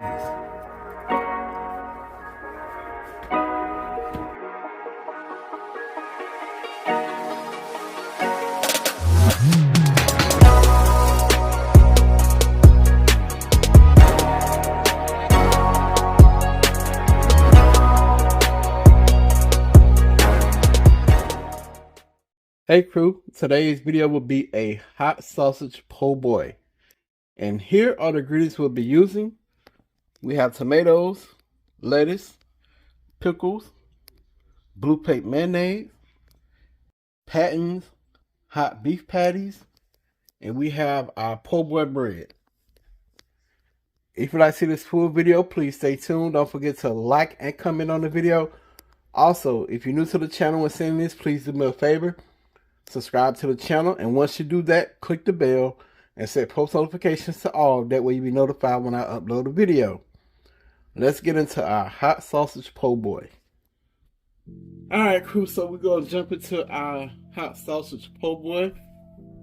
Hey crew, today's video will be a hot sausage po' boy. And here are the ingredients we'll be using. We have tomatoes, lettuce, pickles, blue plate mayonnaise, patties, hot beef patties, and we have our po' boy bread. If you'd like to see this full video, please stay tuned. Don't forget to like and comment on the video. Also, if you're new to the channel and seeing this, please do me a favor. Subscribe to the channel, and once you do that, click the bell and set post notifications to all. That way you'll be notified when I upload a video. Let's get into our hot sausage po' boy. Alright crew, so we're going to jump into our hot sausage po' boy.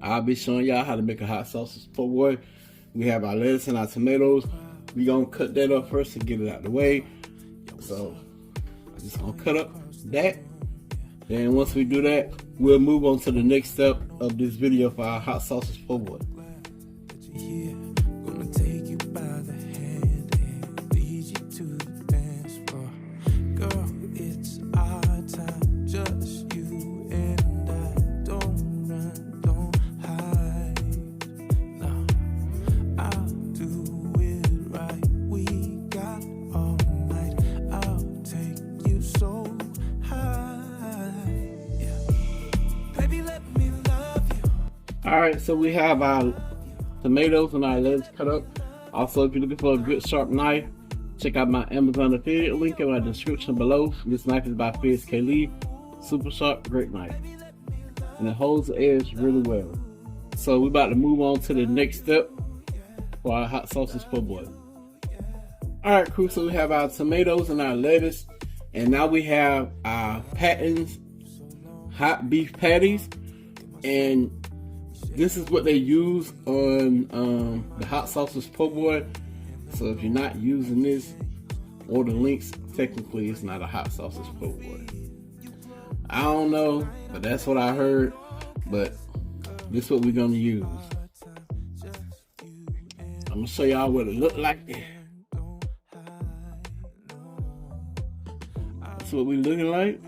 I'll be showing y'all how to make a hot sausage po' boy. We have our lettuce and our tomatoes. We're going to cut that up first to get it out of the way. So I'm just going to cut up that. Then once we do that, we'll move on to the next step of this video for our hot sausage po' boy. Alright, so we have our tomatoes and our lettuce cut up. Also, if you're looking for a good sharp knife, check out my Amazon affiliate link in my description below. This knife is by Fizz K. Lee. Super sharp, great knife. And it holds the edge really well. So we're about to move on to the next step for our hot sausage po' boy. Alright crew, so we have our tomatoes and our lettuce. And now we have our patties, hot beef patties. And this is what they use on the hot sausage po' boy. So if you're not using this or the links, technically it's not a hot sausage po' boy. I don't know, but that's what I heard. But this is what we're gonna use. I'm gonna show y'all what it looked like. That's what we're looking like.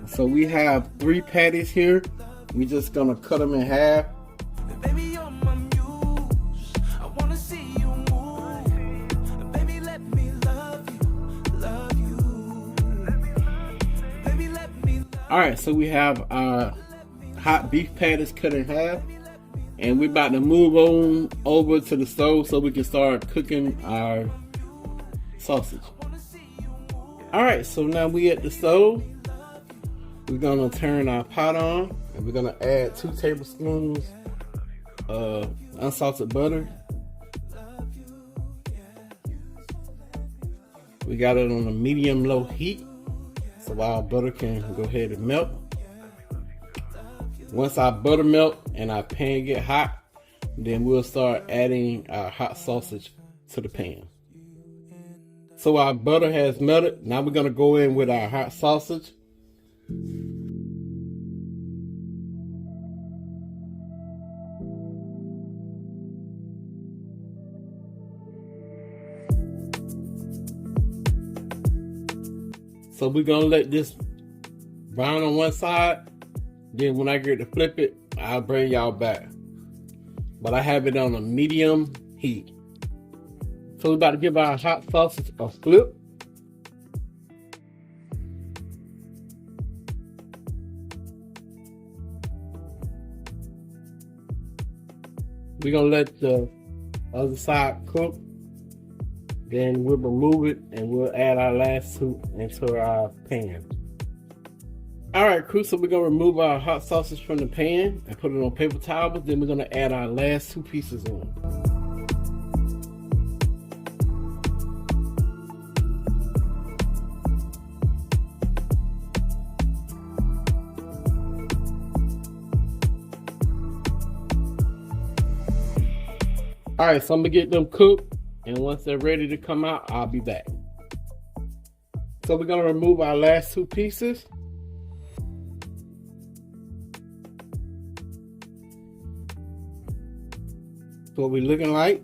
So we have 3 patties here. We're just gonna cut them in half. Alright, so we have our hot beef patties cut in half. And we're about to move on over to the stove so we can start cooking our sausage. Alright, so now we at the stove. We're gonna turn our pot on and we're gonna add 2 tablespoons of unsalted butter. We got it on a medium-low heat so our butter can go ahead and melt. Once our butter melt and our pan get hot, then we'll start adding our hot sausage to the pan. So our butter has melted. Now we're gonna go in with our hot sausage. So we're gonna let this brown on one side. Then when I get to flip it, I'll bring y'all back. But I have it on a medium heat. So we're about to give our hot sausage a flip. We're gonna let the other side cook. Then we'll remove it and we'll add our last 2 into our pan. Alright crew, so we're gonna remove our hot sausage from the pan and put it on paper towels. Then we're gonna add our last 2 pieces in. All right, so I'm gonna get them cooked, and once they're ready to come out, I'll be back. So we're gonna remove our last two pieces. So what we're looking like.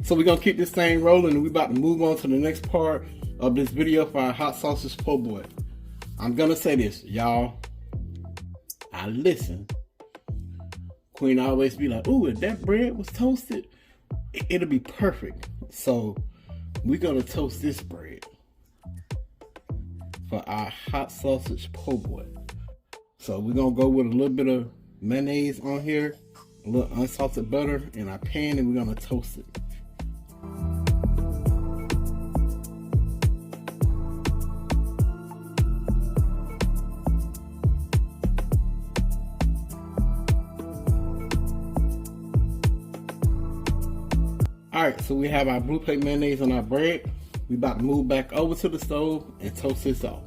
So we're gonna keep this thing rolling, and we're about to move on to the next part of this video for our hot sausage po' boy. I'm gonna say this, y'all. I listen. Queen always be like, "Ooh, if that bread was toasted, it'll be perfect." So we're gonna toast this bread for our hot sausage po' boy. So we're gonna go with a little bit of mayonnaise on here, a little unsalted butter in our pan, and we're gonna toast it. Alright, so we have our blue plate mayonnaise on our bread. We about to move back over to the stove and toast this off.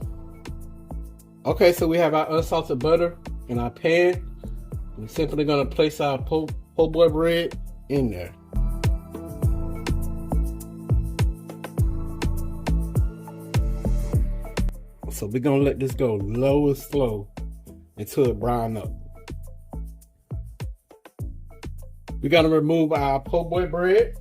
Okay, so we have our unsalted butter in our pan. We're simply gonna place our po' boy bread in there. So we're gonna let this go low and slow until it brown up. We gotta remove our po' boy bread.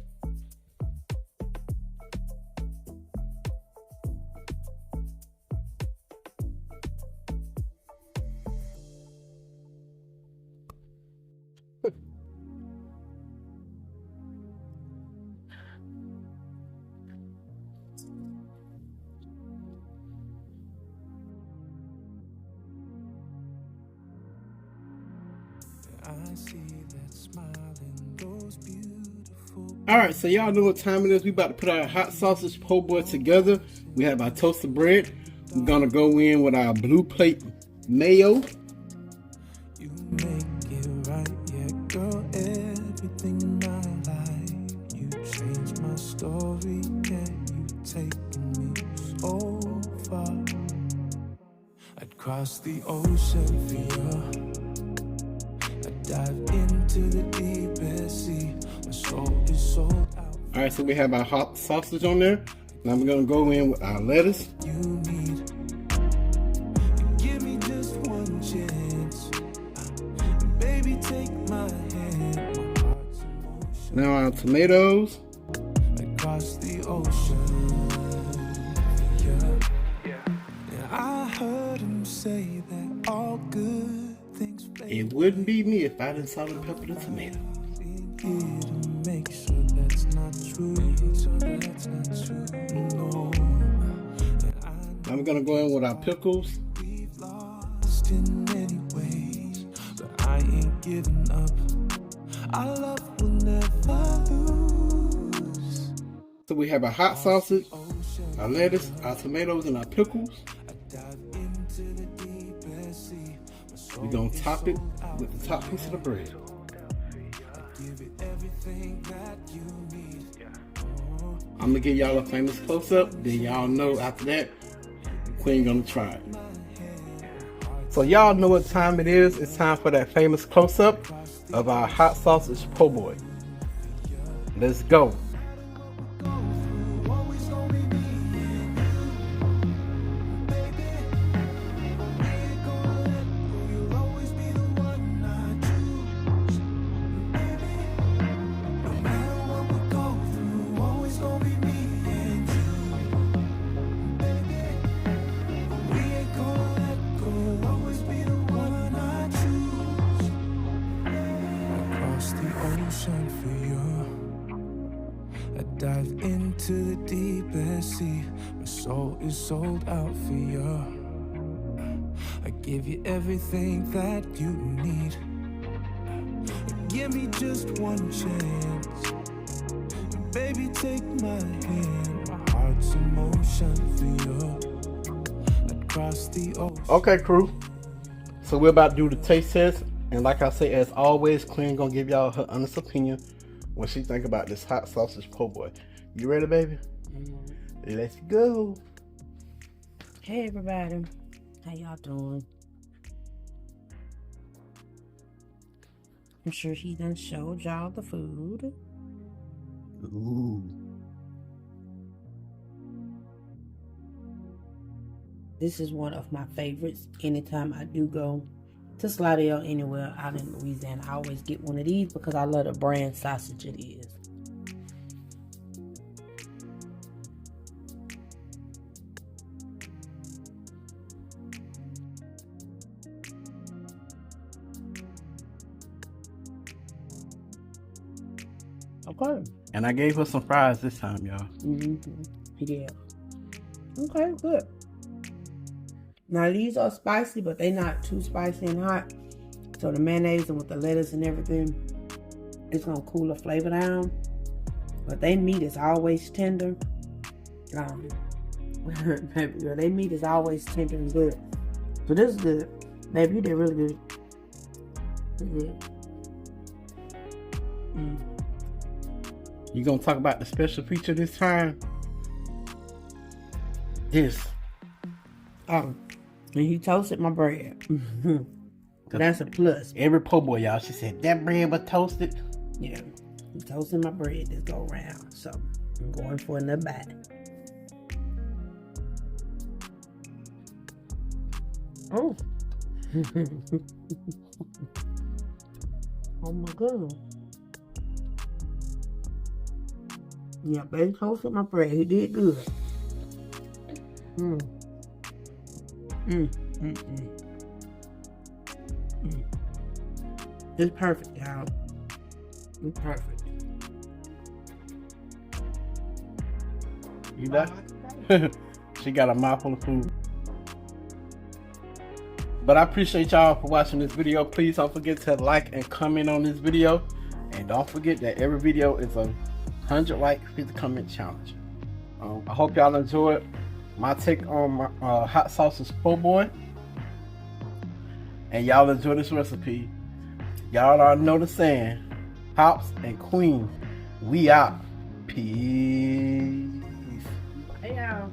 Alright, so y'all know what time it is. We about to put our hot sausage po' boy together. We have our toasted bread. We're gonna go in with our blue plate mayo. You make it right, yeah, girl, everything in my life. You changed my story, yeah, you've taken me so far. I'd cross the ocean for you. I'd dive into the deepest sea. My soul is sold out. Alright, so we have our hot sausage on there. Now we're gonna go in with our lettuce. You need, give me just one chance. Baby, take my hand. My heart's emotion. Now our tomatoes. Across the ocean. Yeah. I heard him say that all good things fade. It wouldn't be me if I didn't salt and pepper the tomato. Make sure that's not true. No. Now we're gonna go in with our pickles. We've lost in many ways, but I ain't giving up. Our love will never lose. So we have our hot sausage, our lettuce, our tomatoes, and our pickles. We're gonna top it with the top piece of the bread. I'm gonna give y'all a famous close-up, then y'all know after that, Queen gonna try it. So y'all know what time it is. It's time for that famous close-up of our hot sausage po' boy. Let's go. Dive into the deepest sea. My soul is sold out for you. I give you everything that you need. Give me just one chance. Baby, take my hand. My heart's in motion for you. Across the ocean. Okay, crew. So we're about to do the taste test. And like I say, as always, Queen gonna give y'all her honest opinion what she think about this hot sausage po' boy. You ready, baby? Mm-hmm. Let's go. Hey everybody, how y'all doing? I'm sure he done showed y'all the food. Ooh. This is one of my favorites. Anytime I do go to Slidell anywhere out in Louisiana, I always get one of these because I love the brand sausage it is. Okay. And I gave her some fries this time, y'all. Yeah. Okay, good. Now these are spicy, but they not too spicy and hot. So the mayonnaise and with the lettuce and everything, it's gonna cool the flavor down. But their meat is always tender. Their meat is always tender and good. So this is good. Baby, you did really good. Good. You gonna talk about the special feature this time? This. And he toasted my bread. That's a plus. Every po' boy, y'all, she said that bread was toasted. Yeah, he toasted my bread this go around. So I'm going for another bite. Oh. Oh my goodness. Yeah, baby toasted my bread. He did good. It's perfect, y'all. It's perfect. You got? She got a mouthful of food. But I appreciate y'all for watching this video. Please don't forget to like and comment on this video. And don't forget that every video is a 100 like, 50 comment challenge. I hope y'all enjoyed my take on my hot sausage po' boy. And y'all enjoy this recipe. Y'all already know the saying. Pops and Queen, we out. Peace. Hey, y'all.